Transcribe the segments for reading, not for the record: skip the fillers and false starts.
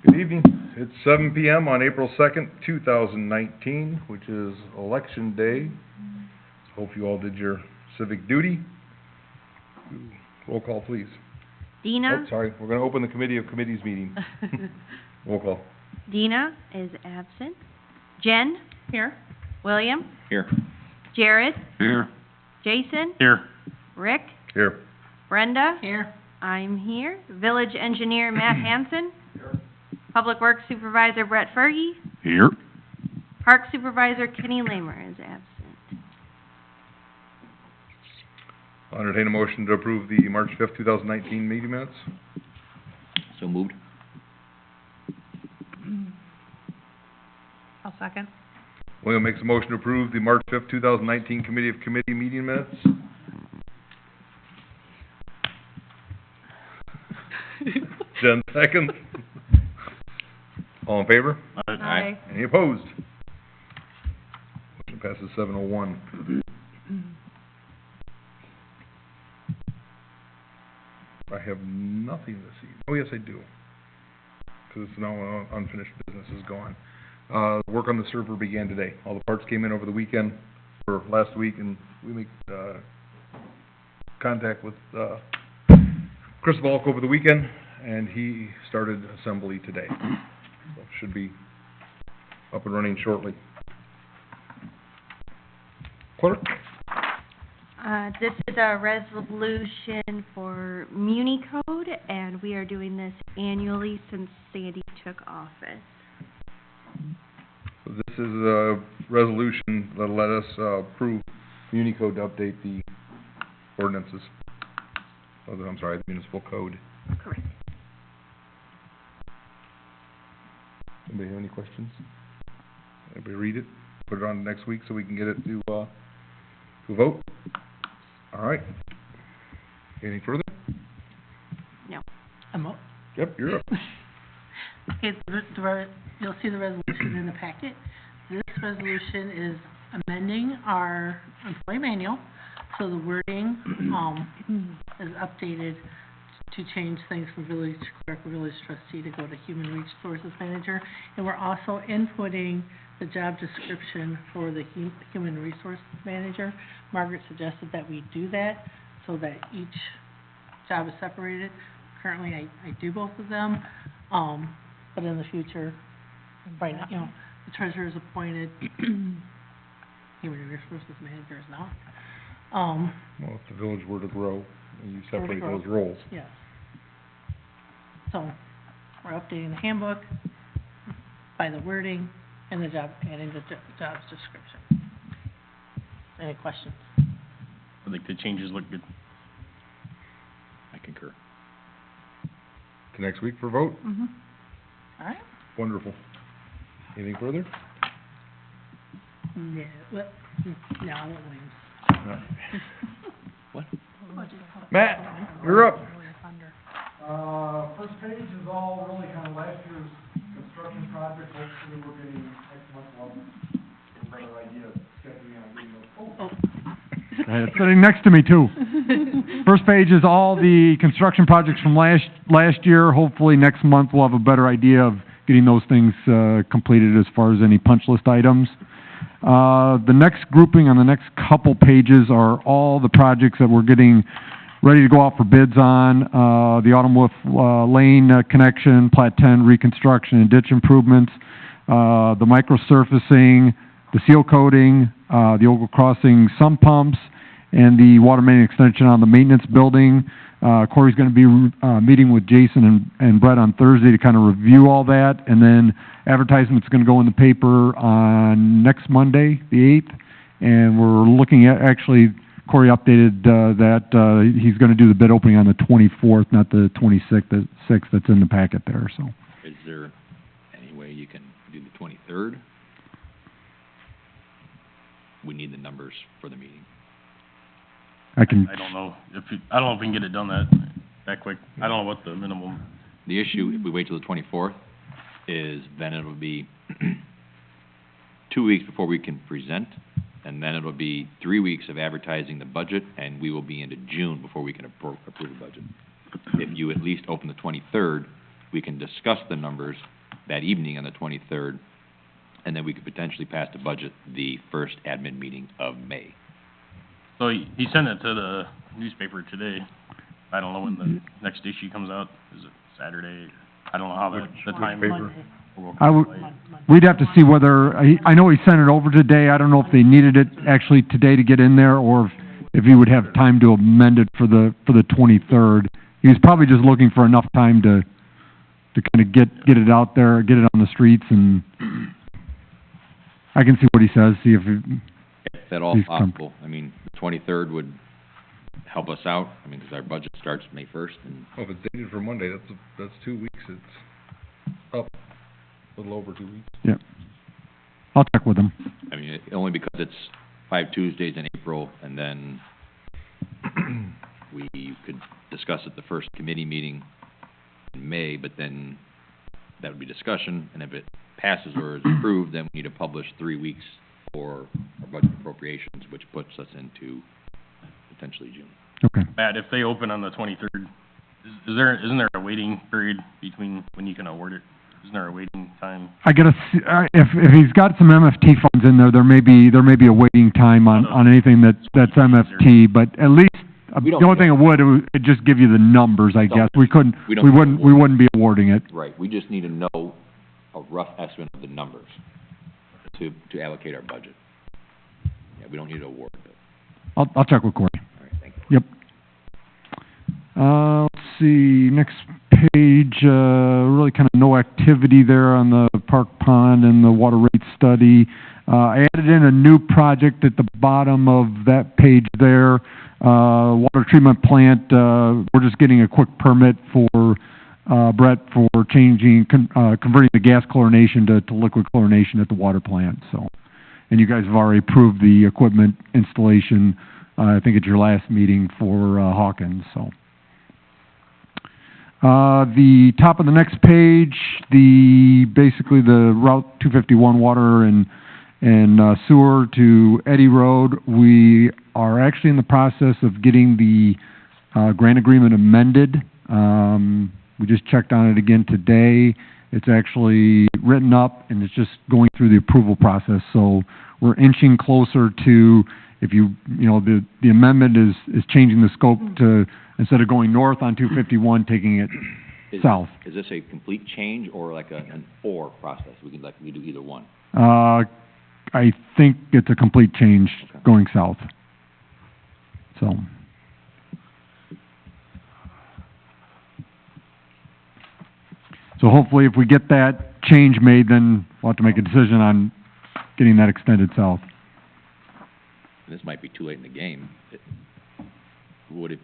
Good evening. It's 7 PM on April 2nd, 2019, which is Election Day. Hope you all did your civic duty. Roll call, please. Dina? Oh, sorry, we're going to open the Committee of Committees meeting. Roll call. Dina is absent. Jen? Here. William? Here. Jared? Here. Jason? Here. Rick? Here. Brenda? Here. I'm here. Village Engineer Matt Hanson? Public Works Supervisor Brett Fergie? Here. Park Supervisor Kenny Lamer is absent. I'll entertain a motion to approve the March 5th, 2019 meeting minutes. So moved. I'll second. William makes a motion to approve the March 5th, 2019 Committee of Committee meeting minutes. Jen seconds. All in favor? Aye. Any opposed? Motion passes 701. I have nothing this evening. Oh, yes, I do. Because it's now unfinished business is gone. Work on the server began today. All the parts came in over the weekend, or last week, and we made contact with Chris Volk over the weekend, and he started assembly today. So should be up and running shortly. Clerk? This is a resolution for Muni Code, and we are doing this annually since Sandy took office. So this is a resolution that'll let us approve Unicode to update the ordinances. I'm sorry, the municipal code. Correct. Anybody have any questions? Anybody read it? Put it on next week so we can get it to vote? All right. Anything further? No. I'm up. Yep, you're up. Okay, you'll see the resolution in the packet. This resolution is amending our employee manual, so the wording, is updated to change things from village clerk, village trustee to go to human resources manager. And we're also inputting the job description for the human resources manager. Margaret suggested that we do that so that each job is separated. Currently, I do both of them, but in the future, right now, the treasurer is appointed, human resources manager is not. Well, if the village were to grow, and you separate those roles. Yes. So, we're updating the handbook by the wording and the job, adding the job's description. Any questions? I think the changes look good. I concur. To next week for vote? Mm-hmm. All right? Wonderful. Anything further? Yeah, well, no, I won't Williams. No. What? Matt, you're up. First page is all really kind of last year's construction project. Hopefully we're getting next month a better idea of scheduling on getting those. It's sitting next to me too. First page is all the construction projects from last year. Hopefully next month we'll have a better idea of getting those things completed as far as any punch list items. The next grouping on the next couple pages are all the projects that we're getting ready to go out for bids on. The Autumn Wolf Lane connection, Plat 10 reconstruction and ditch improvements, the microsurfacing, the seal coating, the Ogle Crossing sump pumps, and the water main extension on the maintenance building. Corey's going to be meeting with Jason and Brett on Thursday to kind of review all that, and then advertisement's going to go in the paper on next Monday, the 8th, and we're looking at, actually, Corey updated that he's going to do the bid opening on the 24th, not the 26th, the 6th that's in the packet there, so. Is there any way you can do the 23rd? We need the numbers for the meeting. I can, I don't know if we can get it done that quick. I don't know what the minimum. The issue, if we wait till the 24th, is then it'll be 2 weeks before we can present, and then it'll be 3 weeks of advertising the budget, and we will be into June before we can approve the budget. If you at least open the 23rd, we can discuss the numbers that evening on the 23rd, and then we could potentially pass the budget the first admin meeting of May. So he sent it to the newspaper today. I don't know when the next issue comes out. Is it Saturday? I don't know how the time. paper? We'd have to see whether, I know he sent it over today, I don't know if they needed it actually today to get in there, or if he would have time to amend it for the 23rd. He was probably just looking for enough time to kind of get it out there, get it on the streets, and I can see what he says, see if If at all Please come. possible. I mean, the 23rd would help us out, I mean, because our budget starts May 1st, and Oh, if it's dated for Monday, that's 2 weeks, it's up, a little over 2 weeks. I'll check with him. I mean, only because it's 5 Tuesdays in April, and then we could discuss at the first committee meeting in May, but then that would be discussion, and if it passes or is approved, then we need to publish 3 weeks for our budget appropriations, which puts us into potentially June. Okay. Matt, if they open on the 23rd, isn't there a waiting period between when you can award it? Isn't there a waiting time? I gotta see, if he's got some MFT funds in there, there may be a waiting time on anything that's MFT, but at least, We don't- the only thing it'd just give you the numbers, I guess. We wouldn't be awarding it. Right, we just need to know a rough estimate of the numbers to allocate our budget. Yeah, we don't need to award it. I'll check with Corey. All right, thank you. Yep. Let's see, next page, really kind of no activity there on the Park Pond and the water rate study. I added in a new project at the bottom of that page there. Water treatment plant, we're just getting a quick permit for, Brett, for converting the gas chlorination to liquid chlorination at the water plant, so. And you guys have already approved the equipment installation, I think at your last meeting for, Hawkins, so. The top of the next page, basically the Route 251 water and sewer to Eddy Road. We are actually in the process of getting the, grant agreement amended. We just checked on it again today. It's actually written up and it's just going through the approval process. So we're inching closer to, the amendment is changing the scope to, instead of going north on 251, taking it south. Is this a complete change or like an or process? We do either one. I think it's a complete change going south. So hopefully if we get that change made, then we'll have to make a decision on getting that extended south. This might be too late in the game. Would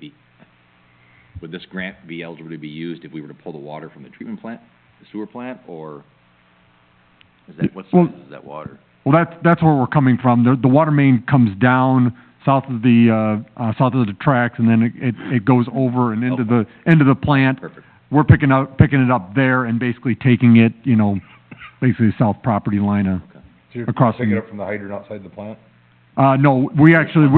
this grant be eligible to be used if we were to pull the water from the treatment plant, the sewer plant, or what size is that water? Well, that's where we're coming from. The water main comes down south of the tracks, and then it goes over and into the plant. Perfect. We're picking it up there and basically taking it, basically the south property line So you're across picking the- it up from the hydrant outside the plant? No, we actually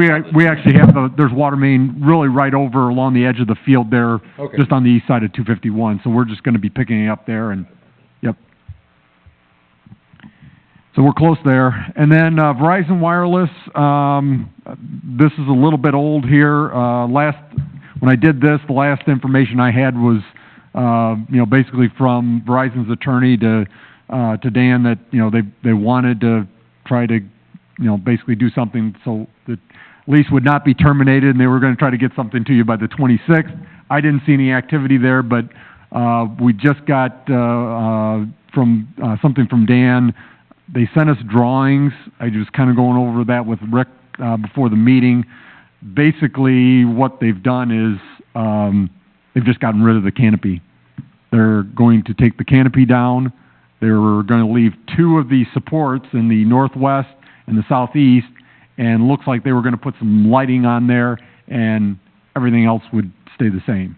have there's water main really right over along the edge of the field there, Okay. just on the east side of 251. So we're just gonna be picking it up there and, yep. So we're close there. And then, Verizon Wireless, this is a little bit old here. When I did this, the last information I had was, basically from Verizon's attorney to Dan that, they wanted to try to, basically do something so that lease would not be terminated, and they were gonna try to get something to you by the 26th. I didn't see any activity there, but, we just got, something from Dan. They sent us drawings. I was kind of going over that with Rick, before the meeting. Basically, what they've done is, they've just gotten rid of the canopy. They're going to take the canopy down. They're gonna leave 2 of the supports in the northwest and the southeast, and looks like they were gonna put some lighting on there, and everything else would stay the same.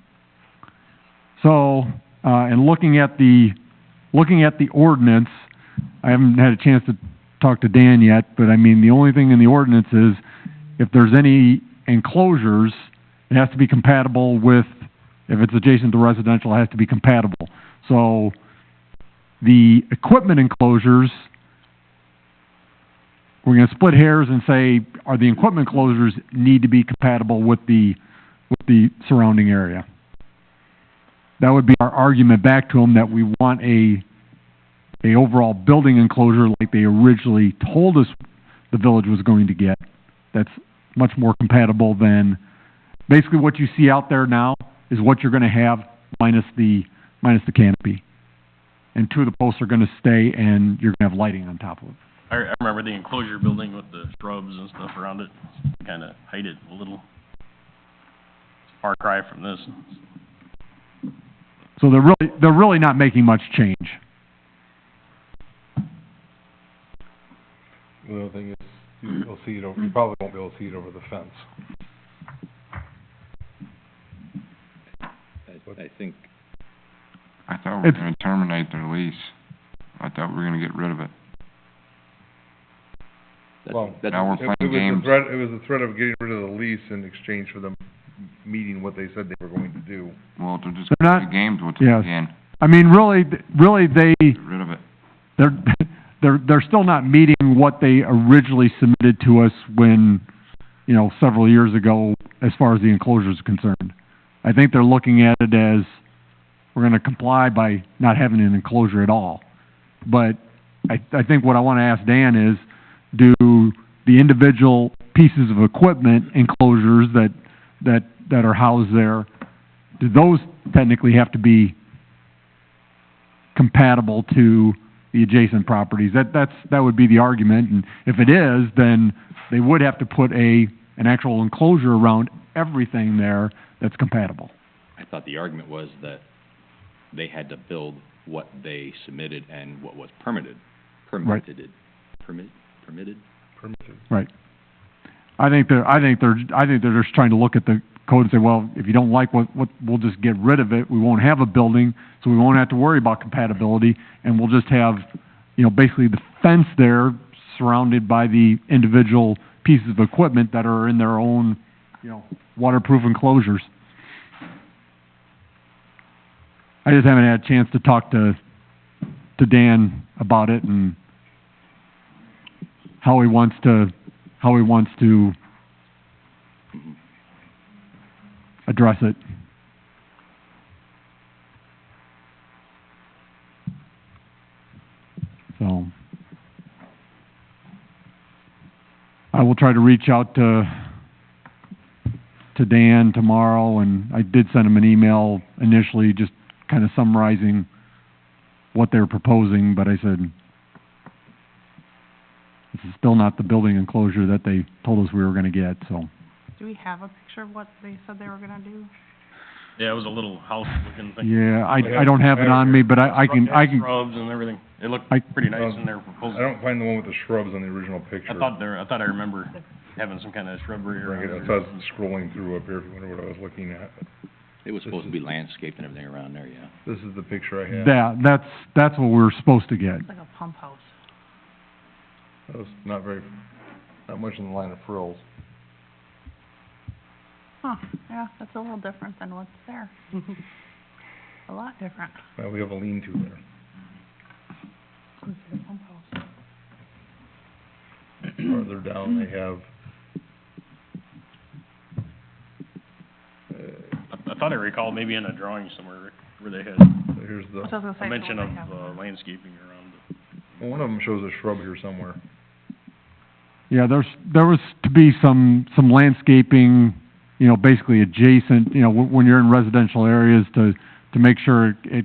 So, and looking at the ordinance, I haven't had a chance to talk to Dan yet, but I mean, the only thing in the ordinance is, if there's any enclosures, it has to be compatible with, if it's adjacent to residential, it has to be compatible. So, The equipment enclosures, we're gonna split hairs and say, are the equipment enclosures need to be compatible with the surrounding area? That would be our argument back to them, that we want a overall building enclosure like they originally told us the village was going to get. That's much more compatible than, basically what you see out there now is what you're gonna have minus the canopy. And two of the posts are gonna stay, and you're gonna have lighting on top of it. I remember the enclosure building with the shrubs and stuff around it, kinda hide it a little. It's a far cry from this. So they're really not making much change. The other thing is, you'll see it over, you probably won't be able to see it over the fence. I think, I thought we were It's- gonna terminate their lease. I thought we were gonna get rid of it. Well, that's, Now we're It was playing the games. threat, it was the threat of getting rid of the lease in exchange for them meeting what they said they were going to do. Well, they're just They're gonna not- play games with yes. it again. I mean, really, they, Get rid of it. they're still not meeting what they originally submitted to us when, several years ago, as far as the enclosure is concerned. I think they're looking at it as, we're gonna comply by not having an enclosure at all. But I think what I wanna ask Dan is, do the individual pieces of equipment enclosures that are housed there, do those technically have to be compatible to the adjacent properties? That would be the argument, and if it is, then they would have to put an actual enclosure around everything there that's compatible. I thought the argument was that they had to build what they submitted and what was permitted. Permitted. Permitted. Right. I think they're just trying to look at the code and say, well, if you don't like what, we'll just get rid of it. We won't have a building, so we won't have to worry about compatibility, and we'll just have, basically the fence there surrounded by the individual pieces of equipment that are in their own, waterproof enclosures. I just haven't had a chance to talk to Dan about it and how he wants to address it. So, I will try to reach out to Dan tomorrow, and I did send him an email initially, just kind of summarizing what they're proposing, but I said, this is still not the building enclosure that they told us we were gonna get, so. Do we have a picture of what they said they were gonna do? Yeah, it was a little house looking thing. Yeah, I don't have it on me, but I can, Shrubs and everything. It looked I- pretty nice in their I proposal. don't find the one with the shrubs on the original picture. I thought I remember having some kind of shrubbery around I there. thought scrolling through up here, if you wonder what I was looking at. it was supposed to be landscaped and everything around there, yeah. This is the picture I have. yeah, that's what we were supposed to get. It's like a pump house. That was not much in the line of frills. Huh, yeah, that's a little different than what's there. A lot different. Well, we have a lean-to there. Let's see the pump house. Farther down, they have, I thought I recalled maybe in a drawing somewhere where they had here's That's what I was the, gonna say. a mention so of they have- landscaping around it. well, one of them shows a shrub here somewhere. Yeah, there was to be some landscaping, basically adjacent, when you're in residential areas to make sure it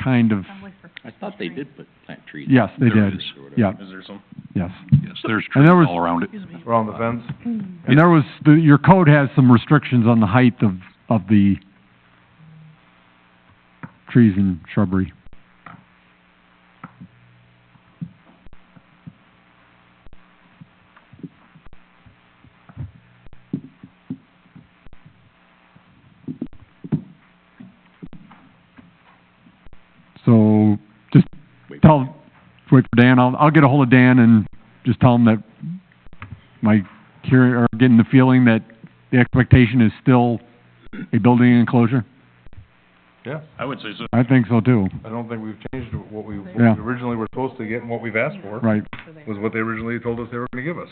kind of, Probably for I thought they did plant trees. yes, they There did, is, or whatever. yeah, Is there some? yes. Yes, there's And there was, around it. Excuse me. Around the fence? and there was, your code has some restrictions on the height of the trees and shrubbery. So, just Wait. wait for Dan, I'll get a hold of Dan and just tell him that getting the feeling that the expectation is still a building enclosure. Yeah, I would say so. I think so too, I don't think we've changed what we Yeah. originally were supposed to get and what we've asked for. right. Was what they originally told us they were gonna give us.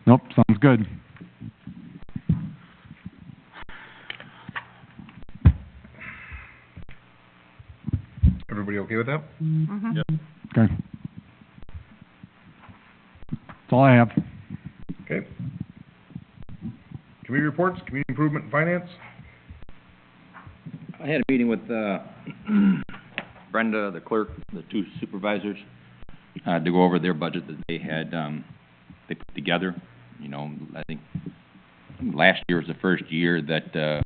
Nope, sounds good. Everybody okay with that? Mhm. Yep. Okay. That's all I have. Okay. Community reports, community improvement and finance? I had a meeting with, Brenda, the clerk, the two supervisors, to go over their budget that they had, they put together. You know, I think last year was the first year that,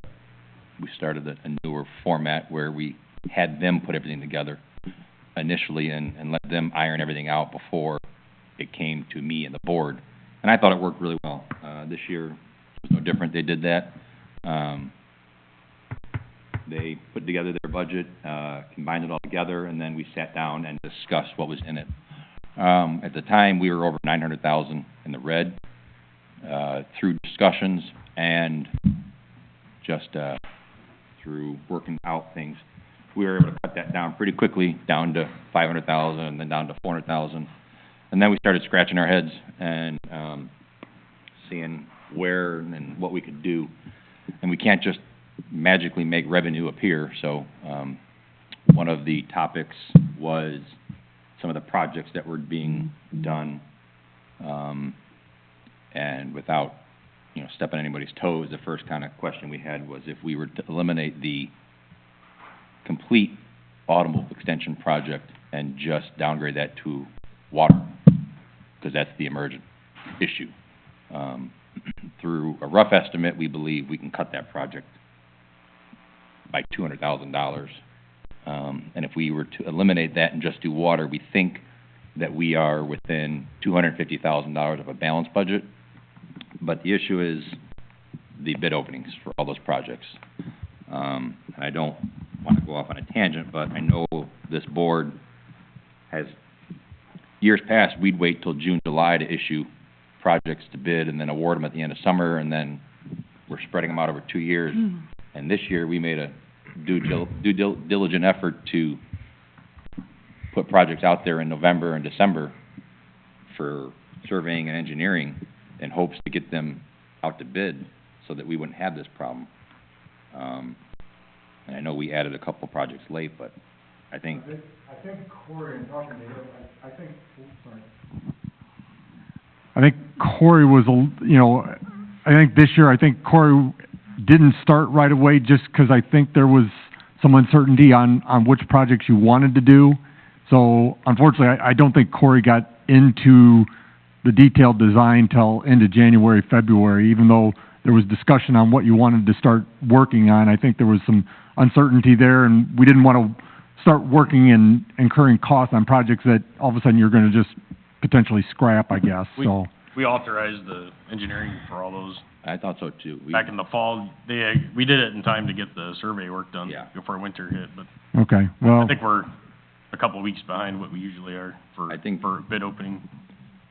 we started a newer format where we had them put everything together initially and let them iron everything out before it came to me and the board. And I thought it worked really well. This year was no different. They did that. They put together their budget, combined it all together, and then we sat down and discussed what was in it. At the time, we were over 900,000 in the red, through discussions and just, through working out things. We were able to cut that down pretty quickly, down to 500,000 and then down to 400,000. And then we started scratching our heads and, seeing where and what we could do. And we can't just magically make revenue appear, so, one of the topics was some of the projects that were being done, and without, you know, stepping on anybody's toes, the first kind of question we had was if we were to eliminate the complete automobile extension project and just downgrade that to water, because that's the emergent issue. Through a rough estimate, we believe we can cut that project by $200,000. And if we were to eliminate that and just do water, we think that we are within $250,000 of a balanced budget. But the issue is the bid openings for all those projects. I don't want to go off on a tangent, but I know this board has, years past, we'd wait till June, July to issue projects to bid and then award them at the end of summer, and then we're spreading them out over 2 years. And this year, we made a diligent effort to put projects out there in November and December for surveying and engineering in hopes to get them out to bid so that we wouldn't have this problem. And I know we added a couple projects late, but I think, I think Corey, in talking to him, I think, sorry. I think Corey was, I think this year, I think Corey didn't start right away just because I think there was some uncertainty on which projects you wanted to do. So unfortunately, I don't think Corey got into the detailed design till into January, February, even though there was discussion on what you wanted to start working on. I think there was some uncertainty there, and we didn't want to start working and incurring costs on projects that all of a sudden you're going to just potentially scrap, I guess, so. We authorized the engineering for all those I thought so too. back in the fall. We did it in time to get the survey work done Yeah. before winter hit, but Okay, well, I think we're a couple of weeks behind what we usually are for bid opening.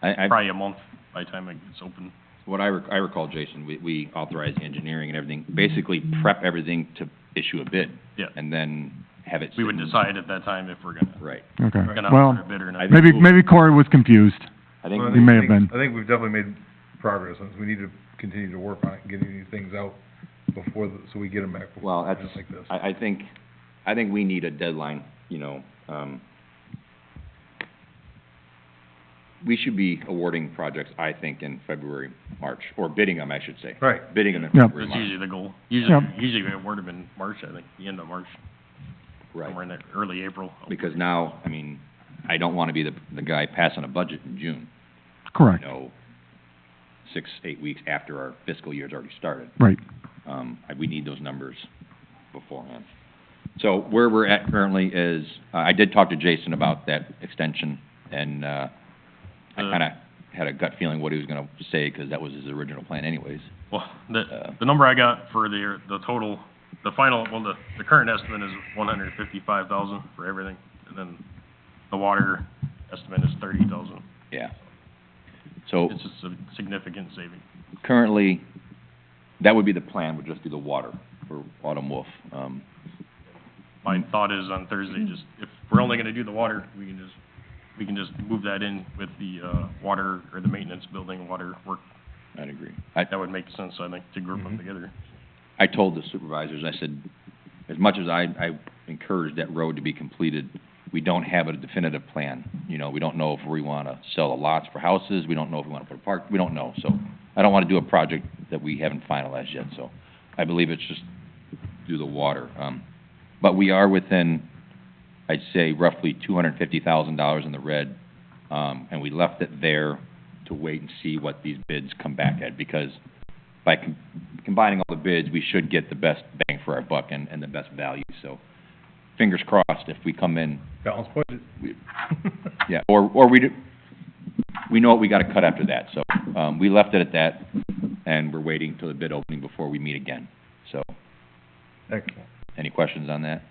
Probably a month by the time it gets open. What I recall, Jason, we authorized the engineering and everything, basically prep everything to issue a bid. Yeah. And then have it. We would decide at that time if we're gonna, Right. okay. gonna Well, offer a bid or not. maybe Corey was confused. I think, Well, He may have been. I think we've definitely made progress, and we need to continue to work on it, getting these things out before, so we get them back well, before, that's, just like this. I think we need a deadline, you know, we should be awarding projects, I think, in February, March, or bidding them, I should say. Right. Bidding them in Yep. February, That's March. usually the goal. Yep. Usually we award them in March, I think, the end of March, Right. somewhere in there, early April. Because now, I mean, I don't want to be the guy passing a budget in June, Correct, you know, 6, 8 weeks after our fiscal year's already started. right. We need those numbers beforehand. So where we're at currently is, I did talk to Jason about that extension, and, I kinda had a gut feeling what he was gonna say, 'cause that was his original plan anyways. Well, the number I got for the total, the final, well, the current estimate is 155,000 for everything, and then the water estimate is 30,000. Yeah. So It's just a significant saving. currently, that would be the plan, would just do the water for Autumn Wolf. my thought is on Thursday, just, if we're only gonna do the water, we can just move that in with the, water, or the maintenance building, water work. I'd agree. That would make sense, I think, to group them Mhm. together. I told the supervisors, I said, as much as I encouraged that road to be completed, we don't have a definitive plan. You know, we don't know if we wanna sell the lots for houses, we don't know if we wanna put a park, we don't know. So I don't wanna do a project that we haven't finalized yet, so I believe it's just do the water. But we are within, I'd say roughly $250,000 in the red, and we left it there to wait and see what these bids come back at, because by combining all the bids, we should get the best bang for our buck and the best value, so fingers crossed if we come in, Balanced budget. yeah, or we know what we gotta cut after that, so, we left it at that, and we're waiting till the bid opening before we meet again, so, Excellent. any questions on that?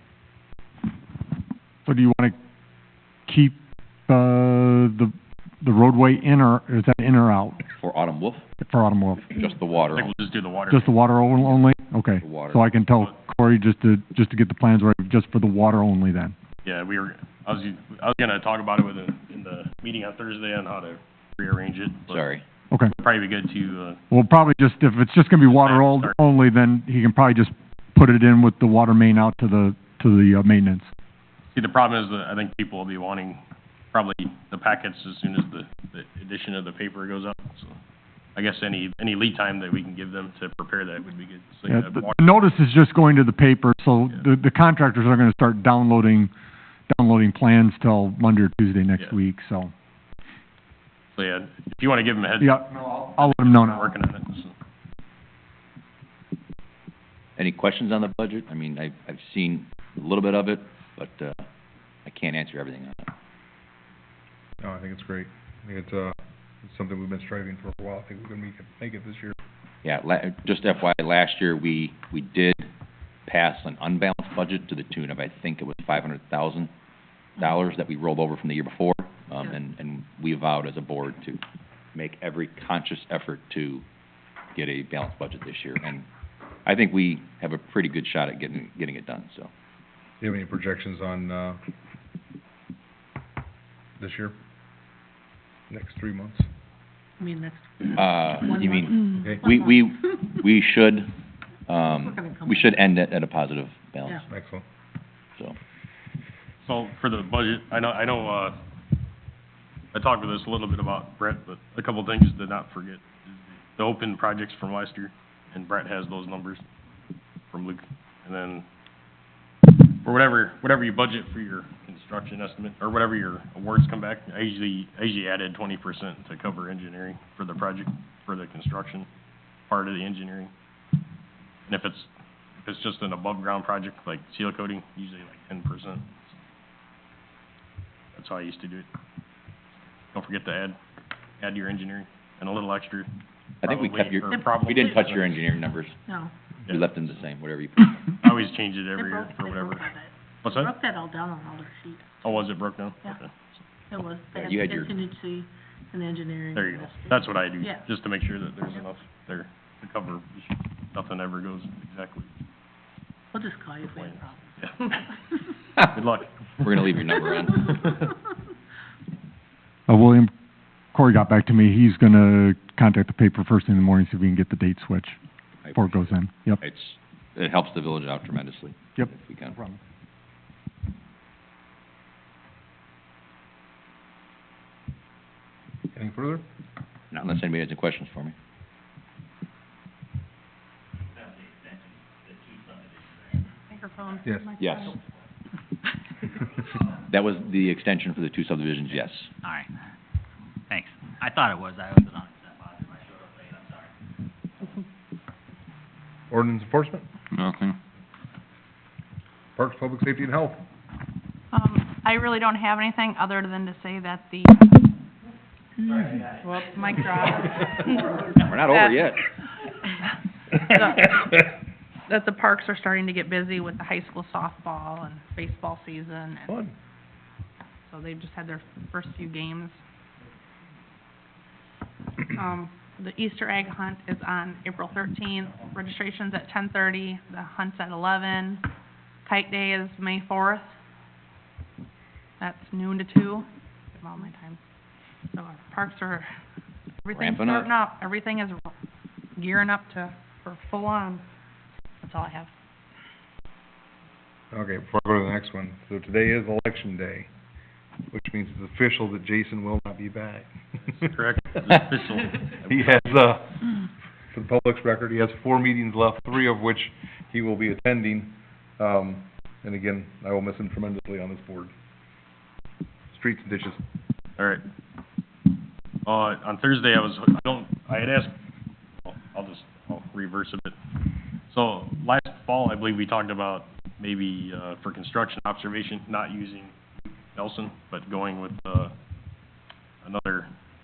So do you wanna keep, the roadway in, or is that in or out For Autumn Wolf, for Autumn Wolf? just the I water, think we'll just do the water. Just the water only? Okay. the water. So I can tell Corey just to get the plans right, just for the water only then? Yeah, I was gonna talk about it in the meeting on Thursday on how to rearrange it, but Sorry. Okay. it'd probably be good to, Well, probably just, if it's just gonna be water Start. only, then he can probably just put it in with the water main out to the maintenance. see, the problem is that I think people will be wanting probably the packets as soon as the edition of the paper goes up, so I guess any lead time that we can give them to prepare that would be good. So, Yeah, yeah, the water- the notice is just going to the paper, so Yeah. the contractors are gonna start downloading plans till Monday or Tuesday next Yeah. week, so. So, yeah, if you wanna give them a heads Yeah, up, no, I'll let him know we're now. working on it, so. Any questions on the budget? I mean, I've seen a little bit of it, but, I can't answer everything on it. No, I think it's great. I think it's something we've been striving for a while. I think we're gonna make it this year. Yeah, just FYI, last year, we did pass an unbalanced budget to the tune of, I think it was $500,000 that we rolled over from the year before. Yeah. And we vowed as a board to make every conscious effort to get a balanced budget this year. And I think we have a pretty good shot at getting it done, so. Do you have any projections on, this year? Next 3 months? I mean, that's. You mean, Okay, we should, We're gonna come we should end it at a positive balance, excellent. so. So, for the budget, I know, I talked with us a little bit about Brett, but a couple things to not forget. The open projects from last year, and Brett has those numbers from Luke. And then, for whatever you budget for your construction estimate, or whatever your awards come back, I usually added 20% to cover engineering for the project, for the construction part of the engineering. And if it's just an above-ground project, like seal coating, usually like 10%. That's how I used to do it. Don't forget to add your engineering, and a little extra. I think we kept probably- your, or probably- we didn't touch your engineering numbers. No. We Yeah. left them the same, whatever you put. I always change it They every year broke- for they whatever. broke that. What's They that? broke that all down on all their sheets. Oh, was it broke down? Yeah. Okay. It was, they Yeah, had you the had your- contingency and engineering. There you and go. this. That's what I do, Yeah. just to make sure that there's enough there to cover, nothing ever goes exactly. We'll just call you if we have a problem. Yeah. Good luck. We're gonna leave your number on. William, Corey got back to me, he's gonna contact the paper first thing in the morning, see if we can get the date switch before it goes in. Yep. It helps the village out tremendously. Yep. If we can. No problem. Anything further? Not unless anybody has any questions for me. Microphone. Yes. Yes. That was the extension for the 2 subdivisions, yes. All right, thanks. I thought it was, I was on that positive, I showed up late, I'm sorry. Ordinance enforcement, Nothing. Parks, Public Safety and Health. I really don't have anything other than to say that the, whoops, mic drop. We're not over yet. That the parks are starting to get busy with the high school softball and baseball season, and Fun. so they've just had their first few games. The Easter egg hunt is on April 13th, registration's at 10:30, the hunt's at 11. Pike Day is May 4th. That's noon to 2. Give all my time. So our parks are, everything's Ramping up. starting up. Everything is gearing up for full on. That's all I have. Okay, before I go to the next one, so today is election day, which means it's official that Jason will not be back. Correct, it's official. He has, for the public's record, he has 4 meetings left, 3 of which he will be attending. And again, I will miss him tremendously on this board. Streets and dishes. All right. On Thursday, I had asked, well, I'll reverse a bit. So, last fall, I believe we talked about maybe, for construction observation, not using Nelson, but going with, there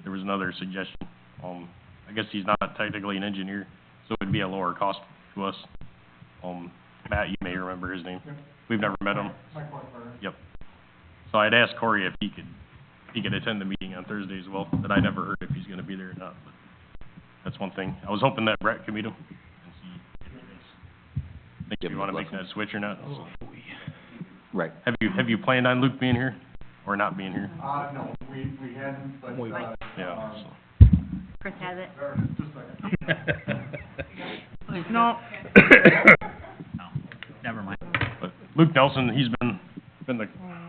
was another suggestion. I guess he's not technically an engineer, so it'd be a lower cost to us. Matt, you may remember his name. We've never met him. Mike Whitfire. Yep. So I'd asked Corey if he could attend the meeting on Thursday as well, but I never heard if he's gonna be there or not, but that's one thing. I was hoping that Brett could meet him and see if he thinks Give you him wanna a make that switch or not. So, Right. have you planned on Luke being here or not being here? No, we hadn't, but, Yeah, so. Chris has it. just a second. No, No, never mind. But Luke Nelson, he's been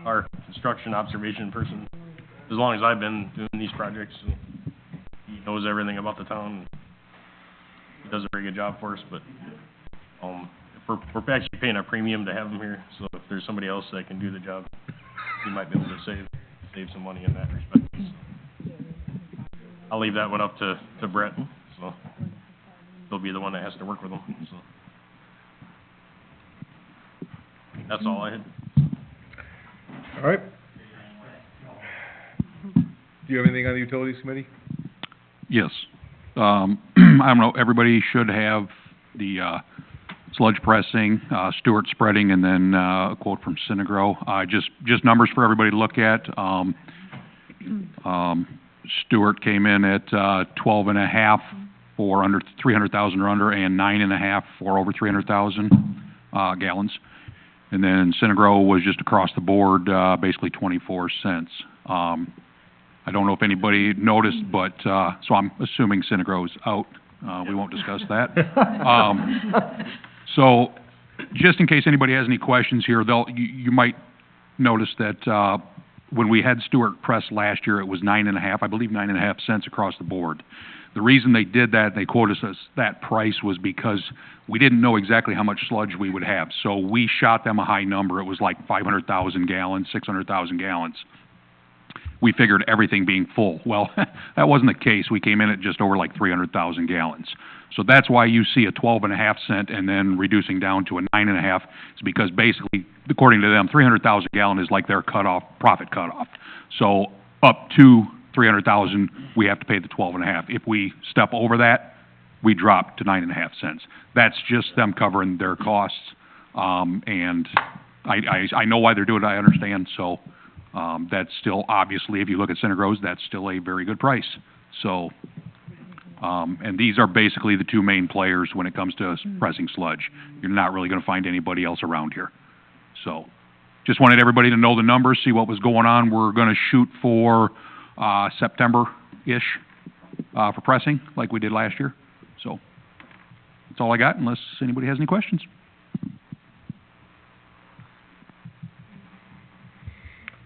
our construction observation person as long as I've been doing these projects. And he knows everything about the town. He does a very good job for us, but, we're actually paying a premium to have him here, so if there's somebody else that can do the job, he might be able to save some money in that respect. So I'll leave that one up to Brett, so he'll be the one that has to work with him, so. That's all I had. All right. Do you have anything on the utilities committee? Yes. I don't know, everybody should have the, sludge pressing, Stewart spreading, and then, a quote from Synagro. Just numbers for everybody to look at. Stewart came in at, 12.5 for under 300,000 or under, and 9.5 for over 300,000, gallons. And then Synagro was just across the board, basically 24 cents. I don't know if anybody noticed, but, so I'm assuming Synagro's out. We won't discuss that. So, just in case anybody has any questions here, you might notice that, when we had Stewart press last year, it was 9.5, I believe 9.5 cents across the board. The reason they did that, they quoted us that price, was because we didn't know exactly how much sludge we would have. So we shot them a high number. It was like 500,000 gallons, 600,000 gallons. We figured everything being full. Well, that wasn't the case. We came in at just over like 300,000 gallons. So that's why you see a 12.5 cent and then reducing down to a 9.5. It's because basically, according to them, 300,000 gallon is like their profit cutoff. So up to 300,000, we have to pay the 12.5. If we step over that, we drop to 9.5 cents. That's just them covering their costs. And I know why they're doing it, I understand. So, that's still, obviously, if you look at Synagro's, that's still a very good price. So, and these are basically the two main players when it comes to pressing sludge. You're not really gonna find anybody else around here. So, just wanted everybody to know the numbers, see what was going on. We're gonna shoot for, September-ish, for pressing, like we did last year. So, that's all I got, unless anybody has any questions.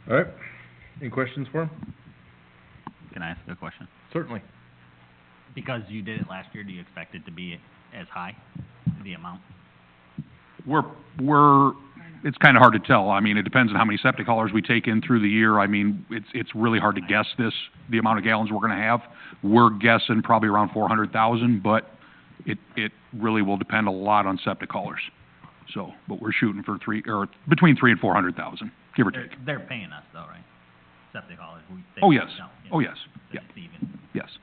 All right. Any questions for him? Can I ask a question? Certainly. Because you did it last year, do you expect it to be as high, the amount? It's kinda hard to tell. I mean, it depends on how many septic haulers we take in through the year. I mean, it's really hard to guess the amount of gallons we're gonna have. We're guessing probably around 400,000, but it really will depend a lot on septic haulers. So, but we're shooting for between 300,000 and 400,000, give or take. They're paying us though, right? Septic haulers, Oh, yes. No, yeah. Oh, yes. So Yeah. it's even. Yes.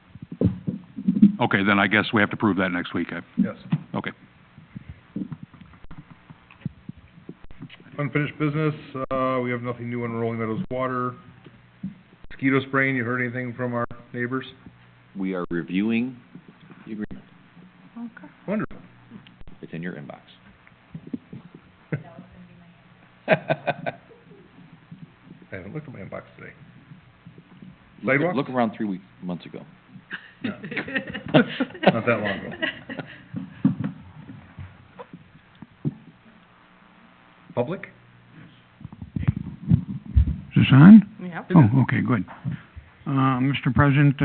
Okay, then I guess we have to prove that next week. Yes. Okay. Unfinished business, we have nothing new on Rolling Meadows Water. Mosquito spraying, you heard anything from our neighbors? We are reviewing the agreement. okay. Wonderful. It's in your inbox. I haven't looked at my inbox today. Sidewalks? Look around 3 months ago. No. Not that long ago. Public? Is this on? Yep. Oh, okay, good. Mr. President,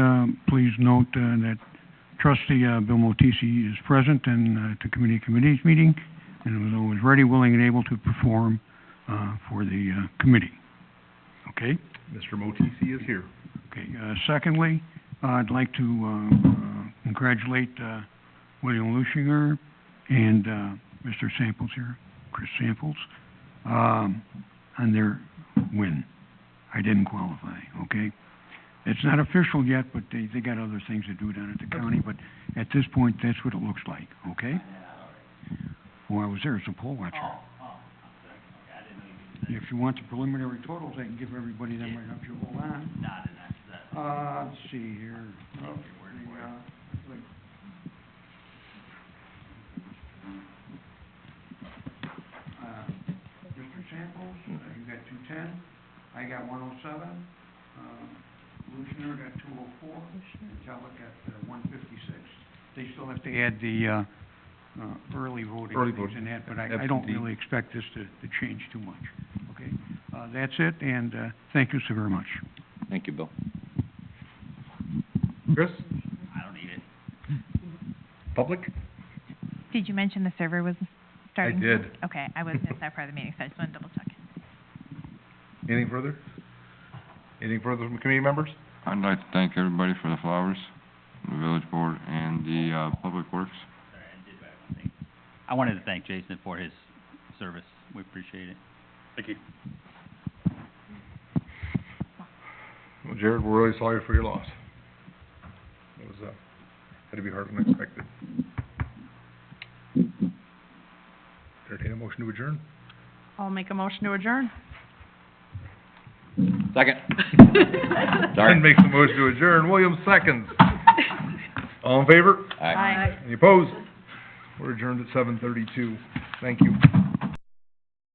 please note that trustee Bill Motisi is present and at the committee's meeting, and was always ready, willing, and able to perform for the committee. Okay? Mr. Motisi is here. Okay, secondly, I'd like to congratulate William Lushinger and Mr. Samples here, Chris Samples, on their win. I didn't qualify, okay? It's not official yet, but they got other things to do down at the county, but at this point, that's what it looks like, okay? Well, I was there as a poll watcher. If you want the preliminary totals, I can give everybody them right up. You hold on. Let's see here. Mr. Samples, you got 210. I got 107. Lucianer got 204. Talbot got 156. They still have to add the early voting Early things voting. in that, but I don't Absentee. really expect this to change too much. Okay? That's it, and thank you so very much. Thank you, Bill. Chris? I don't need it. Public? Did you mention the server was starting? did. Okay, I was at that part of the meeting, so I just wanted to double check. Anything further? Anything further from committee members? I'd like to thank everybody for the flowers, the village board and the, public works. Sorry, I did have one thing. I wanted to thank Jason for his service. We appreciate it. Thank you. Well, Jared, we're really sorry for your loss. It was, had to be harder than expected. Entertain a motion to adjourn? I'll make a motion to adjourn. Second. Ben makes a motion to adjourn, Williams seconds. All in favor? Aye. Any opposed? We're adjourned at 7:32. Thank you.